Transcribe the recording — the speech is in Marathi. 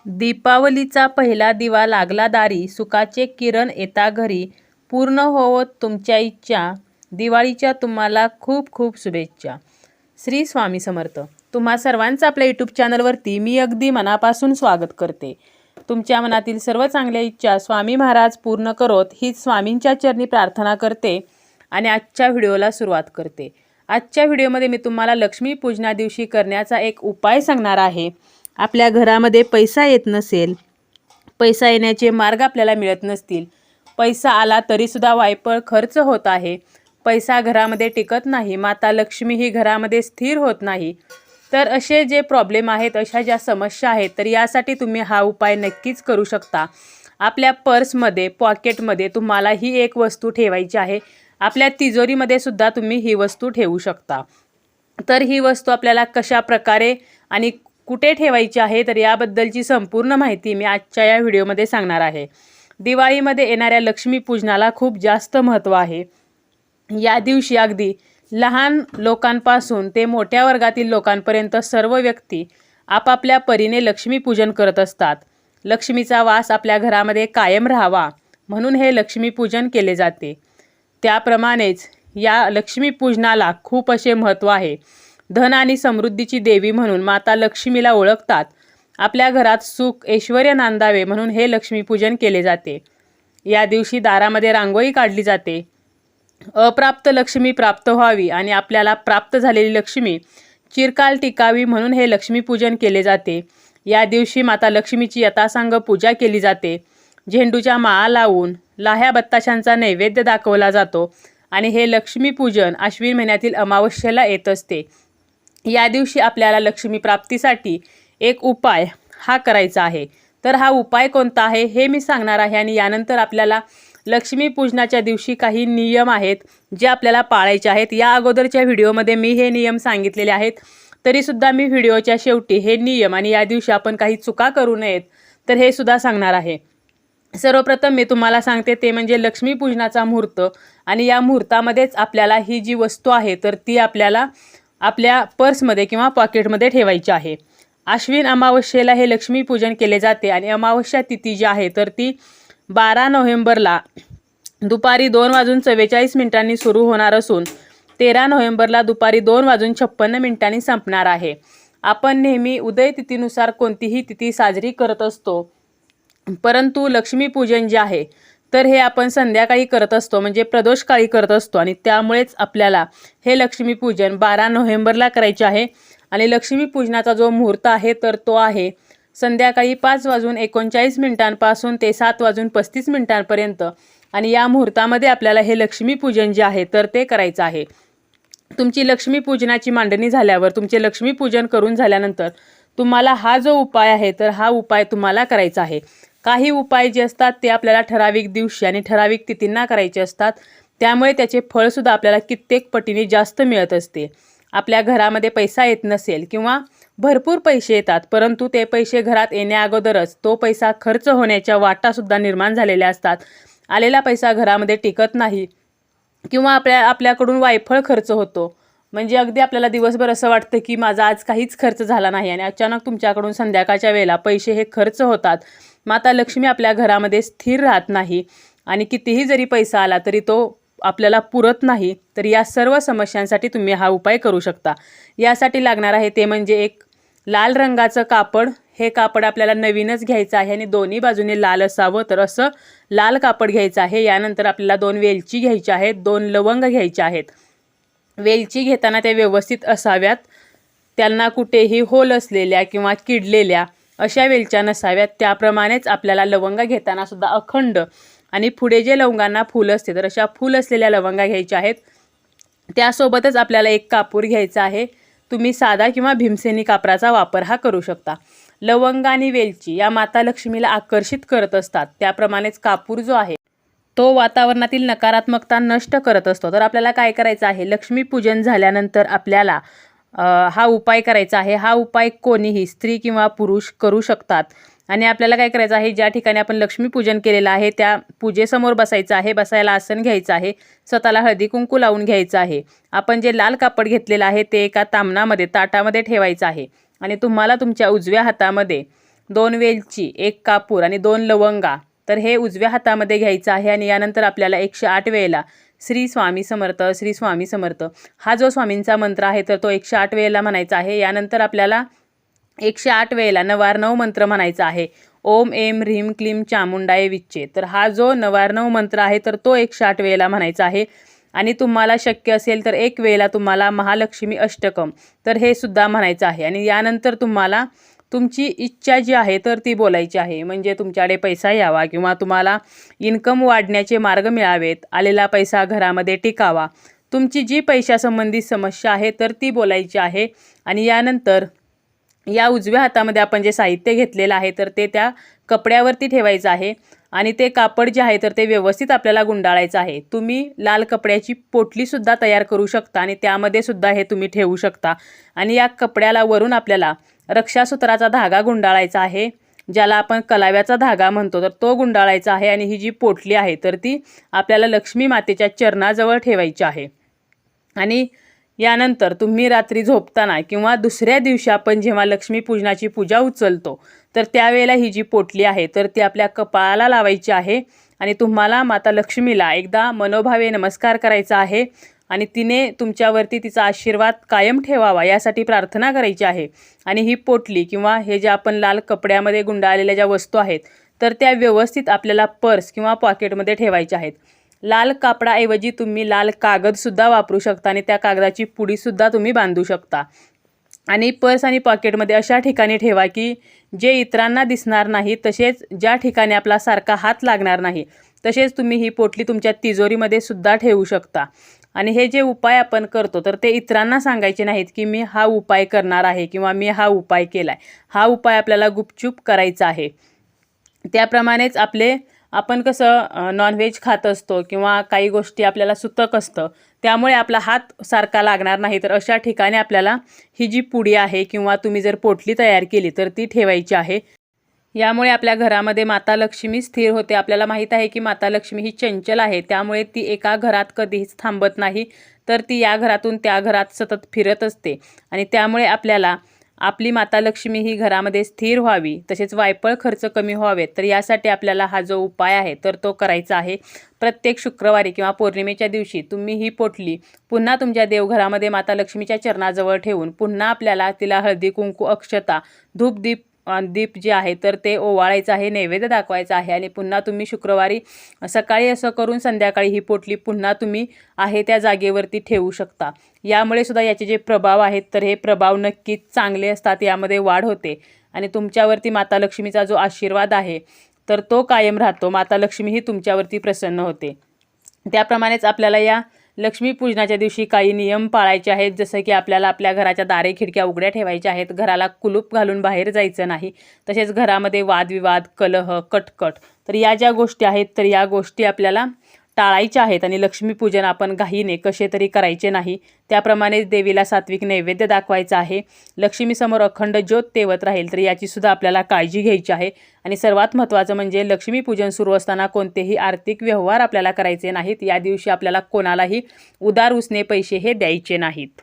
दीपावलीचा पहिला दिवा लागला दारी, सुखाचे किरण येता घरी, पूर्ण होवो तुमच्या इच्छा, दिवाळीच्या तुम्हाला खूप खूप शुभेच्छा. श्री स्वामी समर्थ. तुम्हा सर्वांचं आपल्या यूट्यूब चॅनलवरती मी अगदी मनापासून स्वागत करते. तुमच्या मनातील सर्व चांगल्या इच्छा स्वामी महाराज पूर्ण करोत हीच स्वामींच्या चरणी प्रार्थना करते आणि आजच्या व्हिडिओला सुरुवात करते. आजच्या व्हिडिओमध्ये मी तुम्हाला लक्ष्मी पूजना दिवशी करण्याचा एक उपाय सांगणार आहे. आपल्या घरामध्ये पैसा येत नसेल, पैसा येण्याचे मार्ग आपल्याला मिळत नसतील, पैसा आला तरीसुद्धा वायफळ खर्च होत आहे, पैसा घरामध्ये टिकत नाही, माता लक्ष्मी ही घरामध्ये स्थिर होत नाही, तर असे जे प्रॉब्लेम आहेत, अशा ज्या समस्या आहेत, तर यासाठी तुम्ही हा उपाय नक्कीच करू शकता. आपल्या पर्समध्ये, पॉकेटमध्ये तुम्हाला ही एक वस्तू ठेवायची आहे. आपल्या तिजोरीमध्ये सुद्धा तुम्ही ही वस्तू ठेवू शकता. तर ही वस्तू आपल्याला कशा प्रकारे आणि कुठे ठेवायची आहे, तर याबद्दलची संपूर्ण माहिती मी आजच्या या व्हिडिओमध्ये सांगणार आहे. दिवाळीमध्ये येणाऱ्या लक्ष्मी पूजनाला खूप जास्त महत्त्व आहे. या दिवशी अगदी लहान लोकांपासून ते मोठ्या वर्गातील लोकांपर्यंत सर्व व्यक्ती आपापल्या परीने लक्ष्मीपूजन करत असतात. लक्ष्मीचा वास आपल्या घरामध्ये कायम राहावा म्हणून हे लक्ष्मीपूजन केले जाते. त्याप्रमाणेच या लक्ष्मीपूजनाला खूप असे महत्त्व आहे. धन आणि समृद्धीची देवी म्हणून माता लक्ष्मीला ओळखतात. आपल्या घरात सुख ऐश्वर्य नांदावे म्हणून हे लक्ष्मीपूजन केले जाते. या दिवशी दारामध्ये रांगोळी काढली जाते. अप्राप्त लक्ष्मी प्राप्त व्हावी आणि आपल्याला प्राप्त झालेली लक्ष्मी चिरकाल टिकावी म्हणून हे लक्ष्मीपूजन केले जाते. या दिवशी माता लक्ष्मीची यथासांग पूजा केली जाते. झेंडूच्या माळा लावून लाह्या बत्ताशांचा नैवेद्य दाखवला जातो आणि हे लक्ष्मीपूजन आश्विन महिन्यातील अमावस्येला येत असते. या दिवशी आपल्याला लक्ष्मी प्राप्तीसाठी एक उपाय हा करायचा आहे. तर हा उपाय कोणता आहे हे मी सांगणार आहे आणि यानंतर आपल्याला लक्ष्मी पूजनाच्या दिवशी काही नियम आहेत जे आपल्याला पाळायचे आहेत. या अगोदरच्या व्हिडिओमध्ये मी हे नियम सांगितलेले आहेत, तरीसुद्धा मी व्हिडिओच्या शेवटी हे नियम आणि या दिवशी आपण काही चुका करू नयेत तर हे सुद्धा सांगणार आहे. सर्वप्रथम मी तुम्हाला सांगते ते म्हणजे लक्ष्मी पूजनाचा मुहूर्त आणि या मुहूर्तामध्येच आपल्याला ही जी वस्तू आहे तर ती आपल्याला आपल्या पर्समध्ये किंवा पॉकेटमध्ये ठेवायची आहे. आश्विन अमावस्येला हे लक्ष्मीपूजन केले जाते आणि अमावस्या तिथी जी आहे तर ती 12 नोव्हेंबरला दुपारी 2:44 सुरू होणार असून 13 नोव्हेंबरला दुपारी 2:56 संपणार आहे. आपण नेहमी उदय तिथीनुसार कोणतीही तिथी साजरी करत असतो, परंतु लक्ष्मीपूजन जे आहे तर हे आपण संध्याकाळी करत असतो, म्हणजे प्रदोषकाळी करत असतो आणि त्यामुळेच आपल्याला हे लक्ष्मीपूजन 12 नोव्हेंबरला करायचे आहे. आणि लक्ष्मीपूजनाचा जो मुहूर्त आहे तर तो आहे संध्याकाळी 5:39 ते 7:35 आणि या मुहूर्तामध्ये आपल्याला हे लक्ष्मीपूजन जे आहे तर ते करायचं आहे. तुमची लक्ष्मीपूजनाची मांडणी झाल्यावर, तुमचे लक्ष्मीपूजन करून झाल्यानंतर तुम्हाला हा जो उपाय आहे तर हा उपाय तुम्हाला करायचा आहे. काही उपाय जे असतात ते आपल्याला ठराविक दिवशी आणि ठराविक तिथींना करायचे असतात, त्यामुळे त्याचे फळसुद्धा आपल्याला कित्येक पटीने जास्त मिळत असते. आपल्या घरामध्ये पैसा येत नसेल किंवा भरपूर पैसे येतात, परंतु ते पैसे घरात येण्या अगोदरच तो पैसा खर्च होण्याच्या वाटासुद्धा निर्माण झालेल्या असतात. आलेला पैसा घरामध्ये टिकत नाही किंवा आपल्याकडून वायफळ खर्च होतो. म्हणजे अगदी आपल्याला दिवसभर असं वाटतं की माझा आज काहीच खर्च झाला नाही आणि अचानक तुमच्याकडून संध्याकाळच्या वेळेला पैसे हे खर्च होतात. माता लक्ष्मी आपल्या घरामध्ये स्थिर राहत नाही आणि कितीही जरी पैसा आला तरी तो आपल्याला पुरत नाही. तर या सर्व समस्यांसाठी तुम्ही हा उपाय करू शकता. यासाठी लागणार आहे ते म्हणजे एक लाल रंगाचं कापड. हे कापड आपल्याला नवीनच घ्यायचं आहे आणि दोन्ही बाजूने लाल असावं, तर असं लाल कापड घ्यायचं आहे. यानंतर आपल्याला 2 वेलची घ्यायची आहेत, 2 लवंग घ्यायच्या आहेत. वेलची घेताना त्या व्यवस्थित असाव्यात, त्यांना कुठेही होल असलेल्या किंवा किडलेल्या अशा वेलच्या नसाव्यात. त्याप्रमाणेच आपल्याला लवंगा घेताना सुद्धा अखंड आणि पुढे जे लवंगांना फूल असते तर अशा फूल असलेल्या लवंगा घ्यायच्या आहेत. त्यासोबतच आपल्याला एक कापूर घ्यायचा आहे. तुम्ही साधा किंवा भीमसेनी कापराचा वापर हा करू शकता. लवंग आणि वेलची या माता लक्ष्मीला आकर्षित करत असतात, त्याप्रमाणेच कापूर जो आहे तो वातावरणातील नकारात्मकता नष्ट करत असतो. तर आपल्याला काय करायचं आहे, लक्ष्मीपूजन झाल्यानंतर आपल्याला हा उपाय करायचा आहे. हा उपाय कोणीही स्त्री किंवा पुरुष करू शकतात. आणि आपल्याला काय करायचं आहे, ज्या ठिकाणी आपण लक्ष्मीपूजन केलेलं आहे त्या पूजेसमोर बसायचं आहे. बसायला आसन घ्यायचं आहे. स्वतःला हळदी कुंकू लावून घ्यायचं आहे. आपण जे लाल कापड घेतलेलं आहे ते एका ताटामध्ये ठेवायचं आहे आणि तुम्हाला तुमच्या उजव्या हातामध्ये 2 वेलची, 1 कापूर आणि 2 लवंगा, तर हे उजव्या हातामध्ये घ्यायचं आहे. आणि यानंतर आपल्याला 108 वेळेला श्री स्वामी समर्थ, श्री स्वामी समर्थ हा जो स्वामींचा मंत्र आहे तर तो 108 वेळेला म्हणायचा आहे. यानंतर आपल्याला 108 वेळेला नवार्णव मंत्र म्हणायचा आहे. ओम ऐं ह्रीं क्लीं चामुंडाय विच्चे, तर हा जो नवार्णव मंत्र आहे तर तो 108 वेळेला म्हणायचा आहे. आणि तुम्हाला शक्य असेल तर 1 वेळेला तुम्हाला महालक्ष्मी अष्टकम तर हे सुद्धा म्हणायचं आहे. आणि यानंतर तुम्हाला तुमची इच्छा जी आहे तर ती बोलायची आहे. म्हणजे तुमच्याकडे पैसा यावा किंवा तुम्हाला इन्कम वाढण्याचे मार्ग मिळावेत, आलेला पैसा घरामध्ये टिकावा, तुमची जी पैशासंबंधी समस्या आहे तर ती बोलायची आहे. आणि यानंतर या उजव्या हातामध्ये आपण जे साहित्य घेतलेलं आहे तर ते त्या कपड्यावरती ठेवायचं आहे. आणि ते कापड जे आहे तर ते व्यवस्थित आपल्याला गुंडाळायचं आहे. तुम्ही लाल कपड्याची पोटलीसुद्धा तयार करू शकता आणि त्यामध्ये सुद्धा हे तुम्ही ठेवू शकता. आणि या कपड्याला वरून आपल्याला रक्षासूत्राचा धागा गुंडाळायचा आहे, ज्याला आपण कलाव्याचा धागा म्हणतो, तर तो गुंडाळायचा आहे. आणि ही जी पोटली आहे तर ती आपल्याला लक्ष्मी मातेच्या चरणाजवळ ठेवायची आहे. आणि यानंतर तुम्ही रात्री झोपताना किंवा दुसऱ्या दिवशी आपण जेव्हा लक्ष्मीपूजनाची पूजा उचलतो तर त्यावेळेला ही जी पोटली आहे तर ती आपल्या कपाळाला लावायची आहे. आणि तुम्हाला माता लक्ष्मीला एकदा मनोभावे नमस्कार करायचा आहे. आणि तिने तुमच्यावरती तिचा आशीर्वाद कायम ठेवावा यासाठी प्रार्थना करायची आहे. आणि ही पोटली किंवा हे जे आपण लाल कपड्यामध्ये गुंडाळलेल्या ज्या वस्तू आहेत तर त्या व्यवस्थित आपल्याला पर्स किंवा पॉकेटमध्ये ठेवायच्या आहेत. लाल कापडाऐवजी तुम्ही लाल कागदसुद्धा वापरू शकता आणि त्या कागदाची पुडीसुद्धा तुम्ही बांधू शकता. आणि पर्स आणि पॉकेटमध्ये अशा ठिकाणी ठेवा की जे इतरांना दिसणार नाही, तसेच ज्या ठिकाणी आपला सारखा हात लागणार नाही, तसेच तुम्ही ही पोटली तुमच्या तिजोरीमध्ये सुद्धा ठेवू शकता. आणि हे जे उपाय आपण करतो तर ते इतरांना सांगायचे नाहीत की मी हा उपाय करणार आहे किंवा मी हा उपाय केला आहे. हा उपाय आपल्याला गुपचूप करायचा आहे. त्याप्रमाणेच आपण कसं नॉनव्हेज खात असतो किंवा काही गोष्टी आपल्याला सुतक असतं, त्यामुळे आपला हात सारखा लागणार नाही, तर अशा ठिकाणी आपल्याला ही जी पुडी आहे किंवा तुम्ही जर पोटली तयार केली तर ती ठेवायची आहे. यामुळे आपल्या घरामध्ये माता लक्ष्मी स्थिर होते. आपल्याला माहीत आहे की माता लक्ष्मी ही चंचल आहे, त्यामुळे ती एका घरात कधीच थांबत नाही, तर ती या घरातून त्या घरात सतत फिरत असते. आणि त्यामुळे आपल्याला आपली माता लक्ष्मी ही घरामध्ये स्थिर व्हावी, तसेच वायफळ खर्च कमी व्हावेत, तर यासाठी आपल्याला हा जो उपाय आहे तर तो करायचा आहे. प्रत्येक शुक्रवारी किंवा पौर्णिमेच्या दिवशी तुम्ही ही पोटली पुन्हा तुमच्या देवघरामध्ये माता लक्ष्मीच्या चरणाजवळ ठेवून पुन्हा आपल्याला तिला हळदी कुंकू, अक्षता, धूप, दीप जे आहे तर ते ओवाळायचं आहे, नैवेद्य दाखवायचा आहे. आणि पुन्हा तुम्ही शुक्रवारी सकाळी असं करून संध्याकाळी ही पोटली पुन्हा तुम्ही आहे त्या जागेवरती ठेवू शकता. यामुळे सुद्धा याचे जे प्रभाव आहेत तर हे प्रभाव नक्कीच चांगले असतात, यामध्ये वाढ होते. आणि तुमच्यावरती माता लक्ष्मीचा जो आशीर्वाद आहे तर तो कायम राहतो. माता लक्ष्मी ही तुमच्यावरती प्रसन्न होते. त्याप्रमाणेच आपल्याला या लक्ष्मीपूजनाच्या दिवशी काही नियम पाळायचे आहेत, जसं की आपल्याला आपल्या घराच्या दारे खिडक्या उघड्या ठेवायच्या आहेत, घराला कुलूप घालून बाहेर जायचं नाही, तसेच घरामध्ये वादविवाद, कलह, कटकट तर या ज्या गोष्टी आहेत तर या गोष्टी आपल्याला टाळायच्या आहेत. आणि लक्ष्मीपूजन आपण घाईने कसे तरी करायचे नाही. त्याप्रमाणेच देवीला सात्विक नैवेद्य दाखवायचा आहे. लक्ष्मीसमोर अखंड ज्योत तेवत राहील, तर याचीसुद्धा आपल्याला काळजी घ्यायची आहे. आणि सर्वात महत्त्वाचं म्हणजे लक्ष्मीपूजन सुरू असताना कोणतेही आर्थिक व्यवहार आपल्याला करायचे नाहीत. या दिवशी आपल्याला कोणालाही उधार उसने पैसे हे द्यायचे नाहीत.